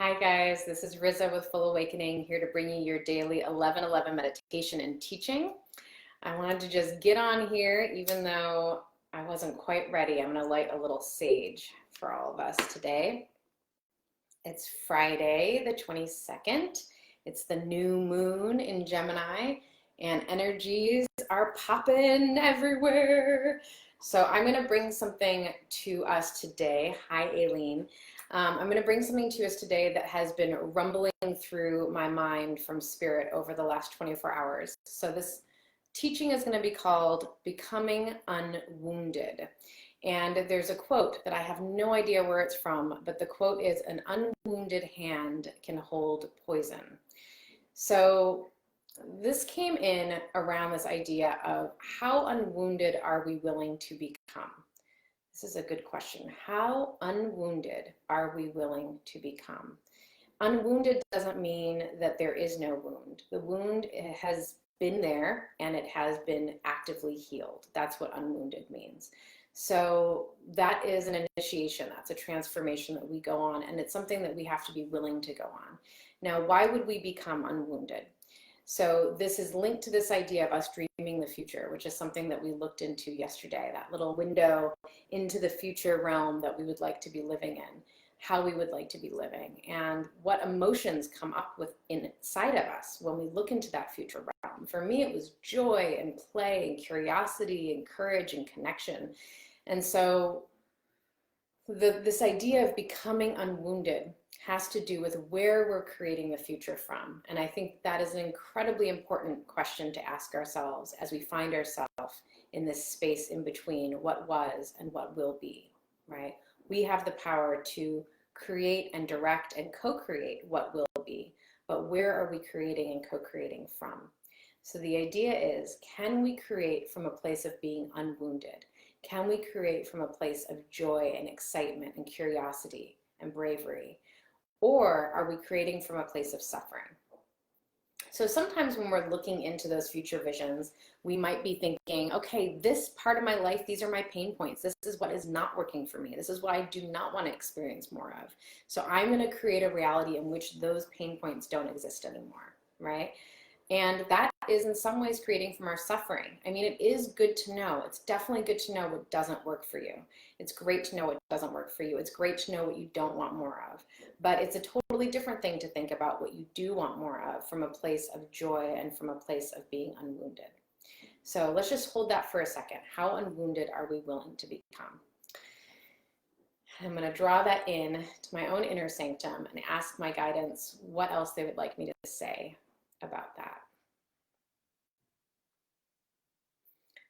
Hi guys, this is Riza with Full Awakening, here to bring you your daily 11:11 meditation and teaching. I wanted to just get on here even though I wasn't quite ready. I'm going to light a little sage for all of us today. It's Friday the 22nd. It's the new moon in Gemini and energies are popping everywhere. So I'm going to bring something to us today. Hi, Aileen. I'm going to bring something to us today that has been rumbling through my mind from spirit over the last 24 hours. So this teaching is going to be called Becoming Unwounded. And there's a quote that I have no idea where it's from, but the quote is, "An unwounded hand can hold poison." So this came in around this idea of how unwounded are we willing to become? This is a good question. How unwounded are we willing to become? Unwounded doesn't mean that there is no wound. The wound has been there and it has been actively healed. That's what unwounded means. So that is an initiation. That's a transformation that we go on, and it's something that we have to be willing to go on. Now, why would we become unwounded? So this is linked to this idea of us dreaming the future, which is something that we looked into yesterday, that little window into the future realm that we would like to be living in, how we would like to be living, and what emotions come up with inside of us when we look into that future realm. For me, it was joy and play and curiosity and courage and connection. And so this idea of becoming unwounded has to do with where we're creating the future from. And I think that is an incredibly important question to ask ourselves as we find ourselves in this space in between what was and what will be, right? We have the power to create and direct and co-create what will be, but where are we creating and co-creating from? So the idea is, can we create from a place of being unwounded? Can we create from a place of joy and excitement and curiosity and bravery? Or are we creating from a place of suffering? So sometimes when we're looking into those future visions, we might be thinking, okay, this part of my life, these are my pain points. This is what is not working for me. This is what I do not want to experience more of. So I'm going to create a reality in which those pain points don't exist anymore, right? And that is in some ways creating from our suffering. I mean, it is good to know. It's definitely good to know what doesn't work for you. It's great to know what doesn't work for you. It's great to know what you don't want more of. But it's a totally different thing to think about what you do want more of from a place of joy and from a place of being unwounded. So let's just hold that for a second. How unwounded are we willing to become? I'm going to draw that in to my own inner sanctum and ask my guidance what else they would like me to say about that.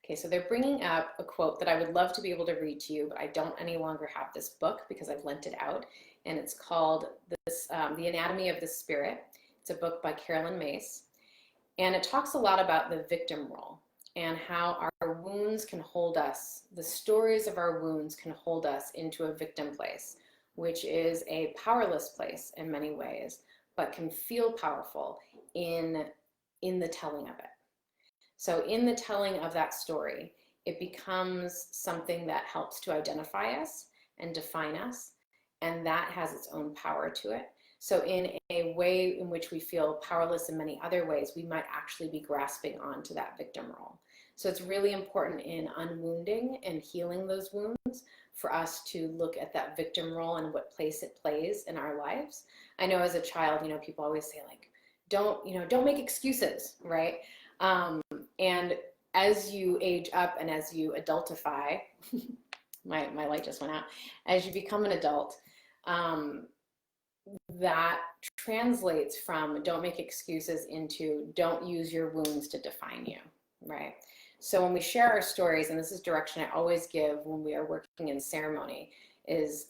Okay, so they're bringing up a quote that I would love to be able to read to you, but I don't any longer have this book because I've lent it out, and it's called The Anatomy of the Spirit. It's a book by Carolyn Mace, and it talks a lot about the victim role and how our wounds can hold us, the stories of our wounds can hold us into a victim place, which is a powerless place in many ways, but can feel powerful in the telling of it. So in the telling of that story, it becomes something that helps to identify us and define us, and that has its own power to it. So in a way in which we feel powerless in many other ways, we might actually be grasping onto that victim role. So it's really important in unwounding and healing those wounds for us to look at that victim role and what place it plays in our lives. I know as a child, people always say like, don't make excuses, right? And as you age up and as you adultify, my light just went out, as you become an adult, that translates from don't make excuses into don't use your wounds to define you, right? So when we share our stories, and this is direction I always give when we are working in ceremony, is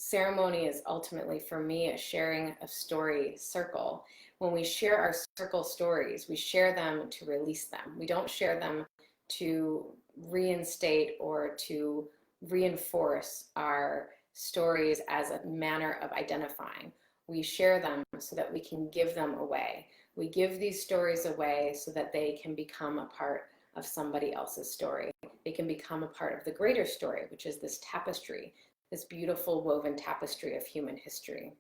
ultimately for me a sharing of story circle. When we share our circle stories, we share them to release them. We don't share them to reinstate or to reinforce our stories as a manner of identifying. We share them so that we can give them away. We give these stories away so that they can become a part of somebody else's story. They can become a part of the greater story, which is this tapestry, this beautiful woven tapestry of human history.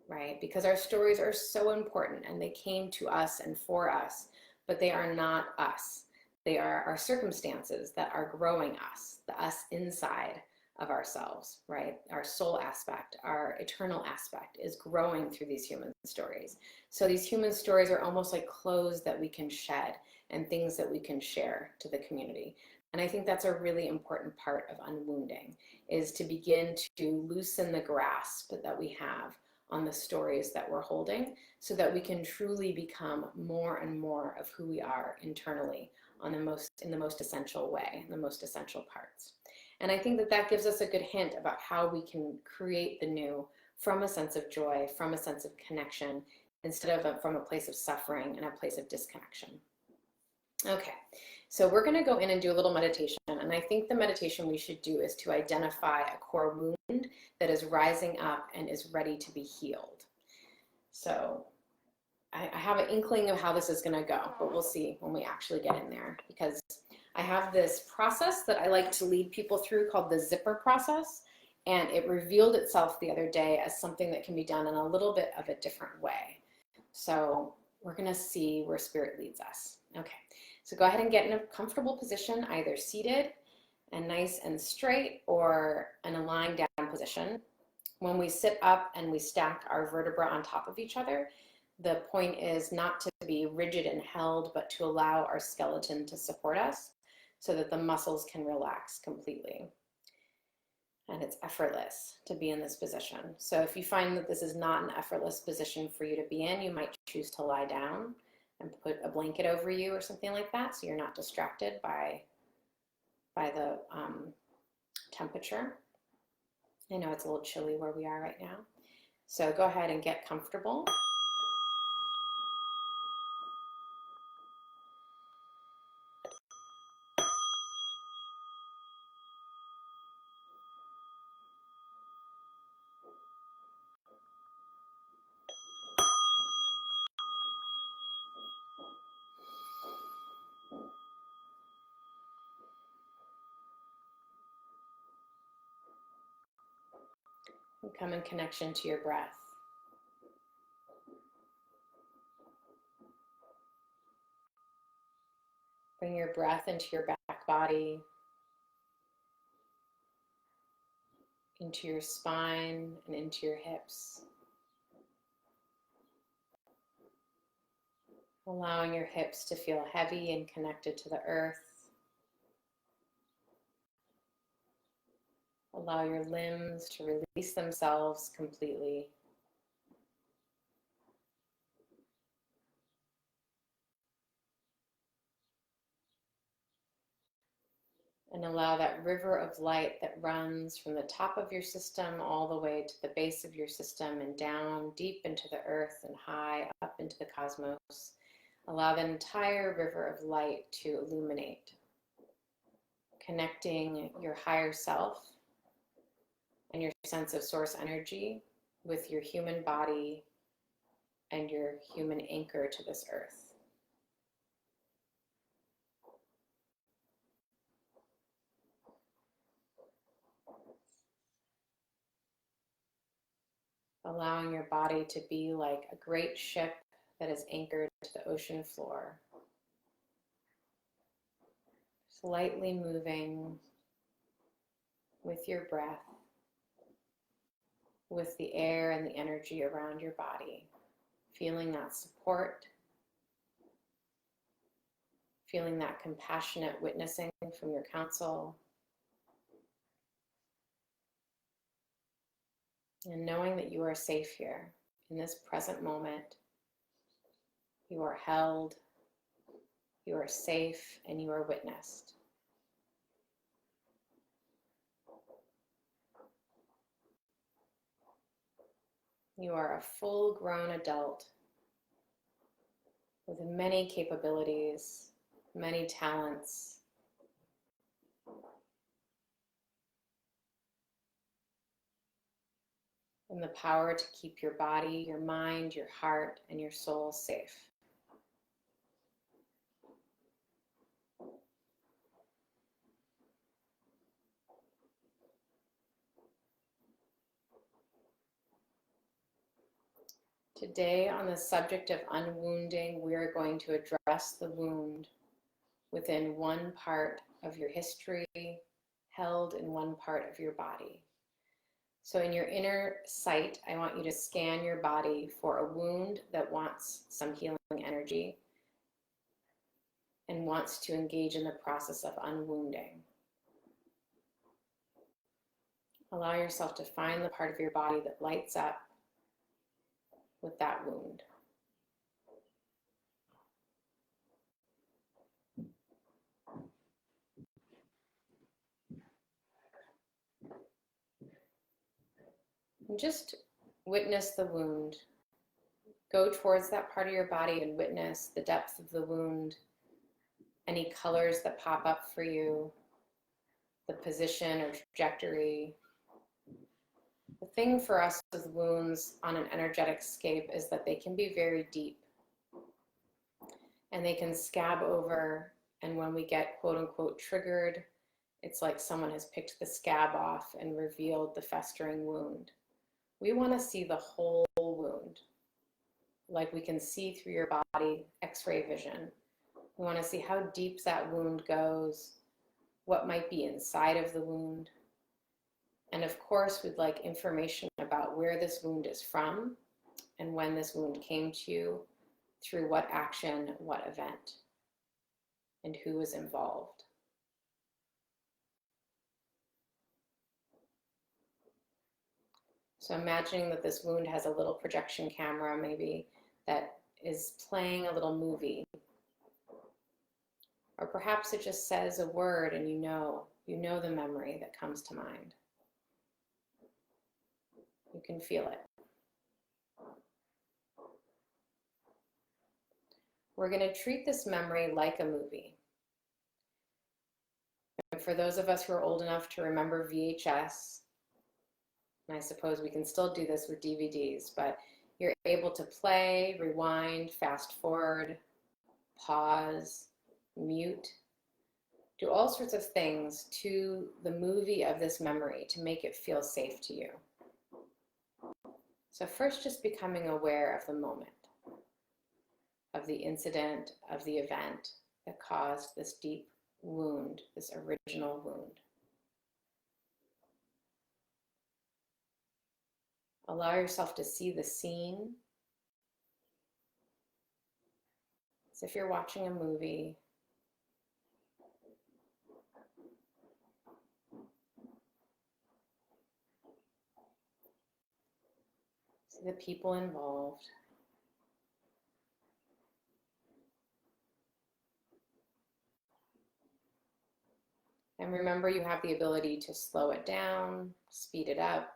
right? Because our stories are so important and they came to us and for us, but they are not us. They are our circumstances that are growing us, the us inside of ourselves, right? Our soul aspect, our eternal aspect is growing through these human stories. So these human stories are almost like clothes that we can shed and things that we can share to the community. And I think that's a really important part of unwounding, is to begin to loosen the grasp that we have on the stories that we're holding so that we can truly become more and more of who we are internally in the most essential way, in the most essential parts. And I think that that gives us a good hint about how we can create the new from a sense of joy, from a sense of connection, instead of from a place of suffering and a place of disconnection. Okay, so we're going to go in and do a little meditation. And I think the meditation we should do is to identify a core wound that is rising up and is ready to be healed. So I have an inkling of how this is going to go, but we'll see when we actually get in there, because I have this process that I like to lead people through called the zipper process, and it revealed itself the other day as something that can be done in a little bit of a different way. So we're going to see where spirit leads us. Okay, so go ahead and get in a comfortable position, either seated and nice and straight or in a lying down position. When we sit up and we stack our vertebrae on top of each other, the point is not to be rigid and held, but to allow our skeleton to support us so that the muscles can relax completely. And it's effortless to be in this position. So if you find that this is not an effortless position for you to be in, you might choose to lie down and put a blanket over you or something like that, so you're not distracted by the temperature. I know it's a little chilly where we are right now. So go ahead and get comfortable. And come in connection to your breath. Bring your breath into your back body, into your spine, and into your hips. Allowing your hips to feel heavy and connected to the earth. Allow your limbs to release themselves completely. And allow that river of light that runs from the top of your system all the way to the base of your system and down deep into the earth and high up into the cosmos. Allow the entire river of light to illuminate, connecting your higher self and your sense of source energy with your human body and your human anchor to this earth. Allowing your body to be like a great ship that is anchored to the ocean floor. Slightly moving with your breath, with the air and the energy around your body, feeling that support, feeling that compassionate witnessing from your counsel, and knowing that you are safe here in this present moment. You are held, you are safe, and you are witnessed. You are a full-grown adult with many capabilities, many talents, and the power to keep your body, your mind, your heart, and your soul safe. Today, on the subject of unwounding, we are going to address the wound within one part of your history, held in one part of your body. So in your inner sight, I want you to scan your body for a wound that wants some healing energy and wants to engage in the process of unwounding. Allow yourself to find the part of your body that lights up with that wound. And just witness the wound. Go towards that part of your body and witness the depth of the wound, any colors that pop up for you, the position or trajectory. The thing for us with wounds on an energetic scape is that they can be very deep and they can scab over, and when we get quote unquote triggered, it's like someone has picked the scab off and revealed the festering wound. We want to see the whole wound, like we can see through your body, X-ray vision. We want to see how deep that wound goes, what might be inside of the wound. And of course, we'd like information about where this wound is from and when this wound came to you, through what action, what event, and who was involved. So imagining that this wound has a little projection camera maybe that is playing a little movie. Or perhaps it just says a word and you know the memory that comes to mind. You can feel it. We're going to treat this memory like a movie. And for those of us who are old enough to remember VHS, and I suppose we can still do this with DVDs, but you're able to play, rewind, fast forward, pause, mute, do all sorts of things to the movie of this memory to make it feel safe to you. So first, just becoming aware of the moment, of the incident, of the event that caused this deep wound, this original wound. Allow yourself to see the scene as if you're watching a movie. See the people involved. And remember, you have the ability to slow it down, speed it up,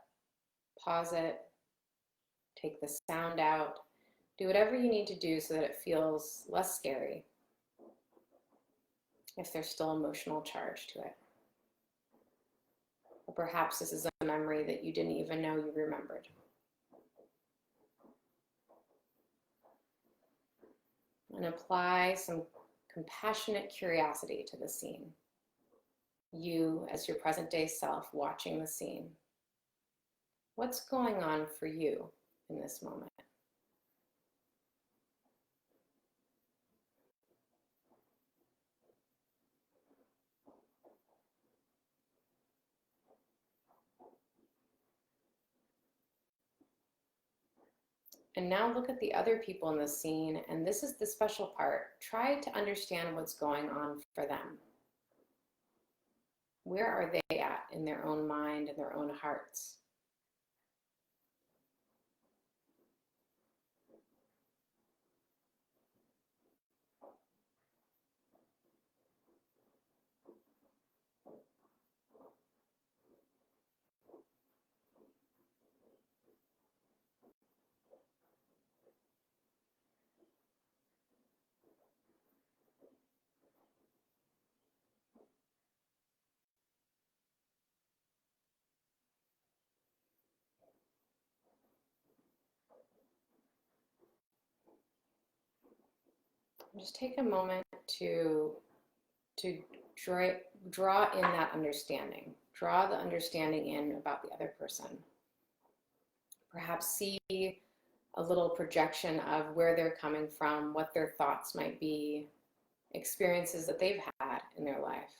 pause it, take the sound out, do whatever you need to do so that it feels less scary if there's still emotional charge to it. Or perhaps this is a memory that you didn't even know you remembered. And apply some compassionate curiosity to the scene. You, as your present day self, watching the scene. What's going on for you in this moment? And now look at the other people in the scene, and this is the special part. Try to understand what's going on for them. Where are they at in their own mind and their own hearts? Just take a moment to draw in that understanding. Draw the understanding in about the other person. Perhaps see a little projection of where they're coming from, what their thoughts might be, experiences that they've had in their life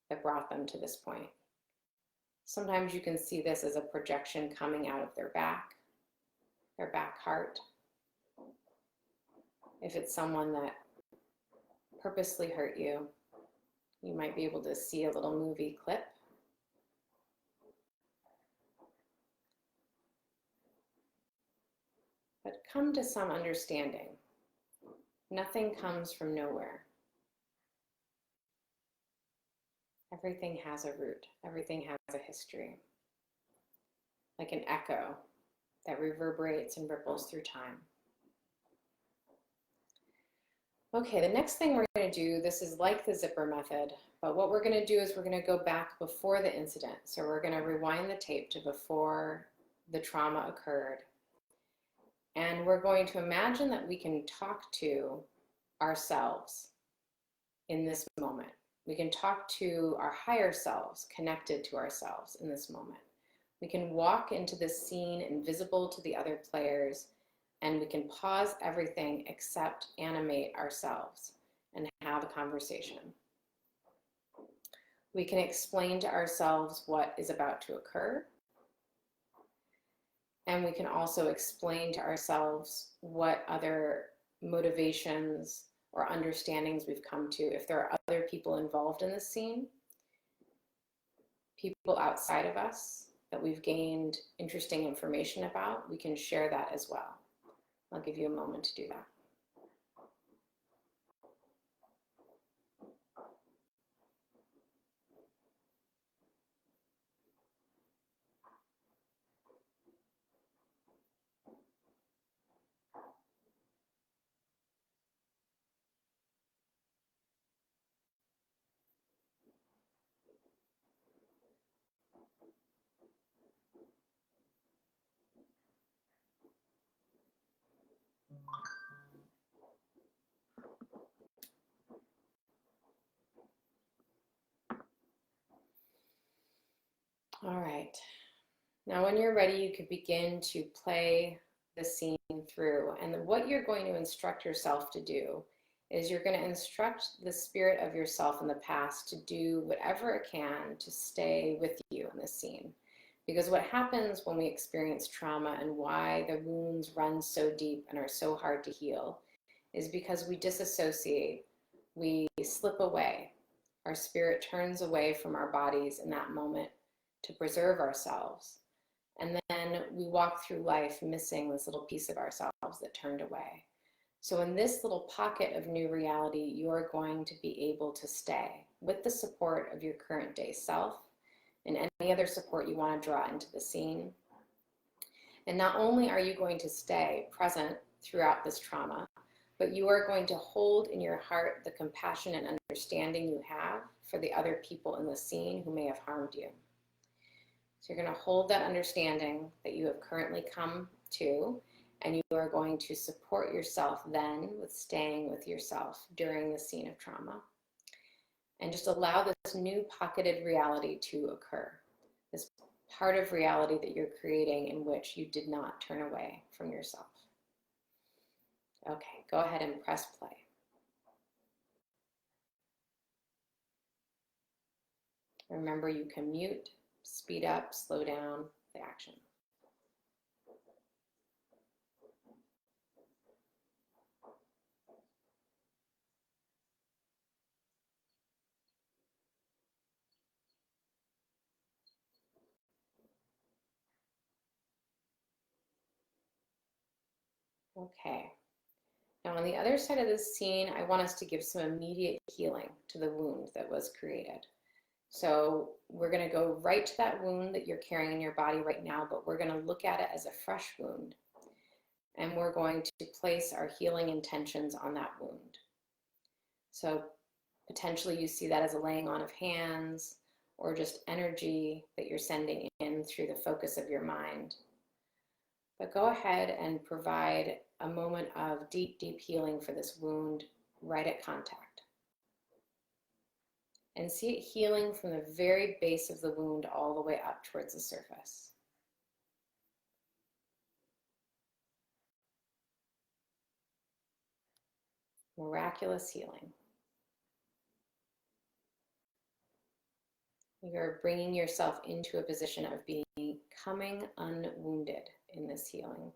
that brought them to this point. Sometimes you can see this as a projection coming out of their back heart. If it's someone that purposely hurt you, you might be able to see a little movie clip. But come to some understanding. Nothing comes from nowhere. Everything has a root. Everything has a history. Like an echo that reverberates and ripples through time. Okay, the next thing we're going to do, this is like the zipper method, but what we're going to do is we're going to go back before the incident. So we're going to rewind the tape to before the trauma occurred. And we're going to imagine that we can talk to ourselves in this moment. We can talk to our higher selves, connected to ourselves in this moment. We can walk into this scene invisible to the other players, and we can pause everything except animate ourselves and have a conversation. We can explain to ourselves what is about to occur. And we can also explain to ourselves what other motivations or understandings we've come to. If there are other people involved in this scene, people outside of us that we've gained interesting information about, we can share that as well. I'll give you a moment to do that. All right. Now, when you're ready, you could begin to play the scene through. And what you're going to instruct yourself to do is you're going to instruct the spirit of yourself in the past to do whatever it can to stay with you in this scene. Because what happens when we experience trauma and why the wounds run so deep and are so hard to heal is because we disassociate, we slip away. Our spirit turns away from our bodies in that moment to preserve ourselves. And then we walk through life missing this little piece of ourselves that turned away. So in this little pocket of new reality, you're going to be able to stay with the support of your current day self and any other support you want to draw into the scene. And not only are you going to stay present throughout this trauma, but you are going to hold in your heart the compassion and understanding you have for the other people in the scene who may have harmed you. So you're going to hold that understanding that you have currently come to, and you are going to support yourself then with staying with yourself during the scene of trauma. And just allow this new pocketed reality to occur, this part of reality that you're creating in which you did not turn away from yourself. Okay, go ahead and press play. Remember, you can mute, speed up, slow down the action. Okay. Now on the other side of this scene, I want us to give some immediate healing to the wound that was created. So we're going to go right to that wound that you're carrying in your body right now, but we're going to look at it as a fresh wound. And we're going to place our healing intentions on that wound. So potentially you see that as a laying on of hands or just energy that you're sending in through the focus of your mind. But go ahead and provide a moment of deep, deep healing for this wound right at contact. And see it healing from the very base of the wound all the way up towards the surface. miraculous healing. You're bringing yourself into a position of becoming unwounded in this healing.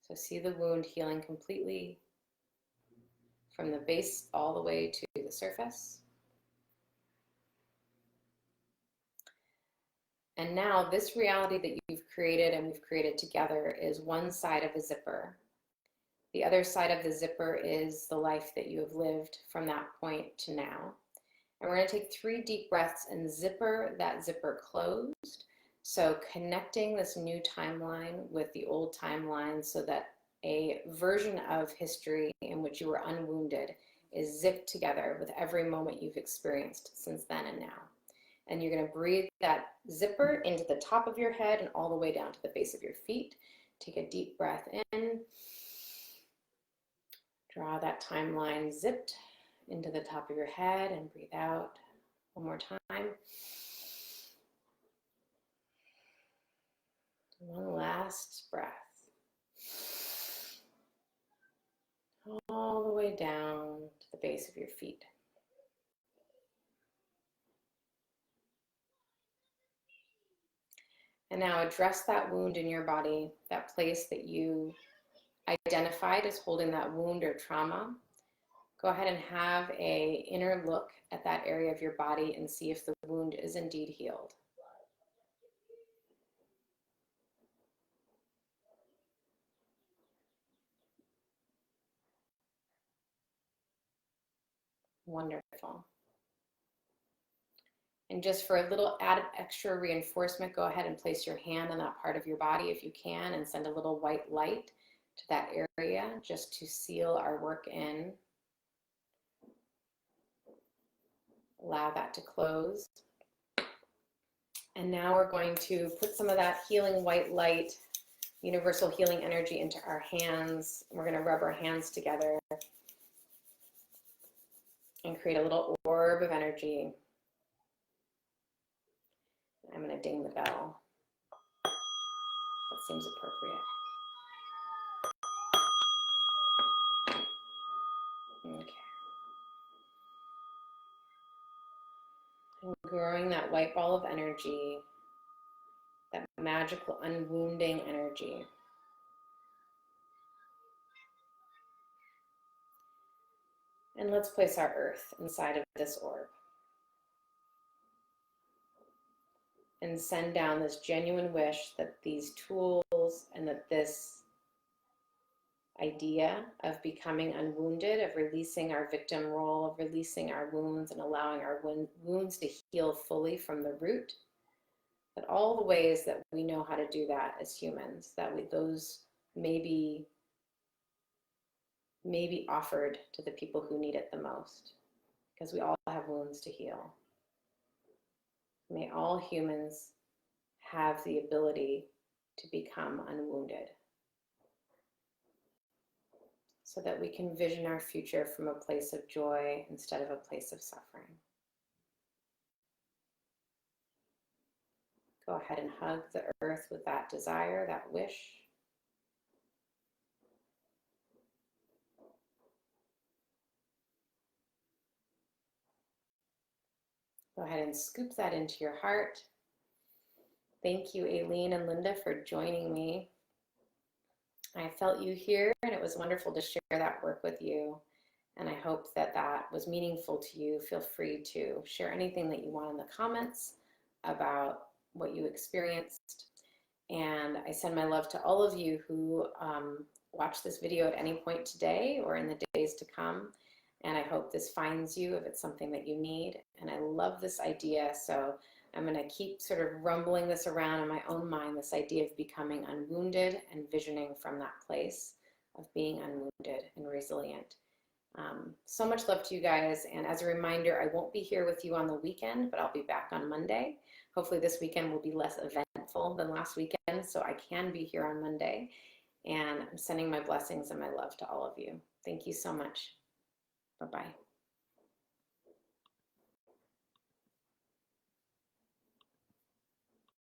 So see the wound healing completely from the base all the way to the surface. And now this reality that you've created and we've created together is one side of a zipper. The other side of the zipper is the life that you have lived from that point to now. And we're going to take 3 deep breaths and zipper that zipper closed. So connecting this new timeline with the old timeline so that a version of history in which you were unwounded is zipped together with every moment you've experienced since then and now. And you're going to breathe that zipper into the top of your head and all the way down to the base of your feet. Take a deep breath in. Draw that timeline zipped into the top of your head and breathe out. One more time. One last breath. All the way down to the base of your feet. And now address that wound in your body, that place that you identified as holding that wound or trauma. Go ahead and have an inner look at that area of your body and see if the wound is indeed healed. Wonderful. And just for a little added extra reinforcement, go ahead and place your hand on that part of your body if you can and send a little white light to that area just to seal our work in. Allow that to close. And now we're going to put some of that healing white light, universal healing energy into our hands. We're going to rub our hands together and create a little orb of energy. I'm going to ding the bell. That seems appropriate. Okay. And growing that white ball of energy, that magical unwounding energy. And let's place our earth inside of this orb. And send down this genuine wish that these tools and that this idea of becoming unwounded, of releasing our victim role, of releasing our wounds and allowing our wounds to heal fully from the root, that all the ways that we know how to do that as humans, that those may be offered to the people who need it the most, because we all have wounds to heal. May all humans have the ability to become unwounded so that we can vision our future from a place of joy instead of a place of suffering. Go ahead and hug the earth with that desire, that wish. Go ahead and scoop that into your heart. Thank you, Aileen and Linda, for joining me. I felt you here, and it was wonderful to share that work with you. And I hope that that was meaningful to you. Feel free to share anything that you want in the comments about what you experienced. And I send my love to all of you who watch this video at any point today or in the days to come. And I hope this finds you if it's something that you need. And I love this idea, so I'm going to keep sort of rumbling this around in my own mind, this idea of becoming unwounded and visioning from that place of being unwounded and resilient. So much love to you guys. And as a reminder, I won't be here with you on the weekend, but I'll be back on Monday. Hopefully this weekend will be less eventful than last weekend, so I can be here on Monday. And I'm sending my blessings and my love to all of you. Thank you so much. Bye-bye.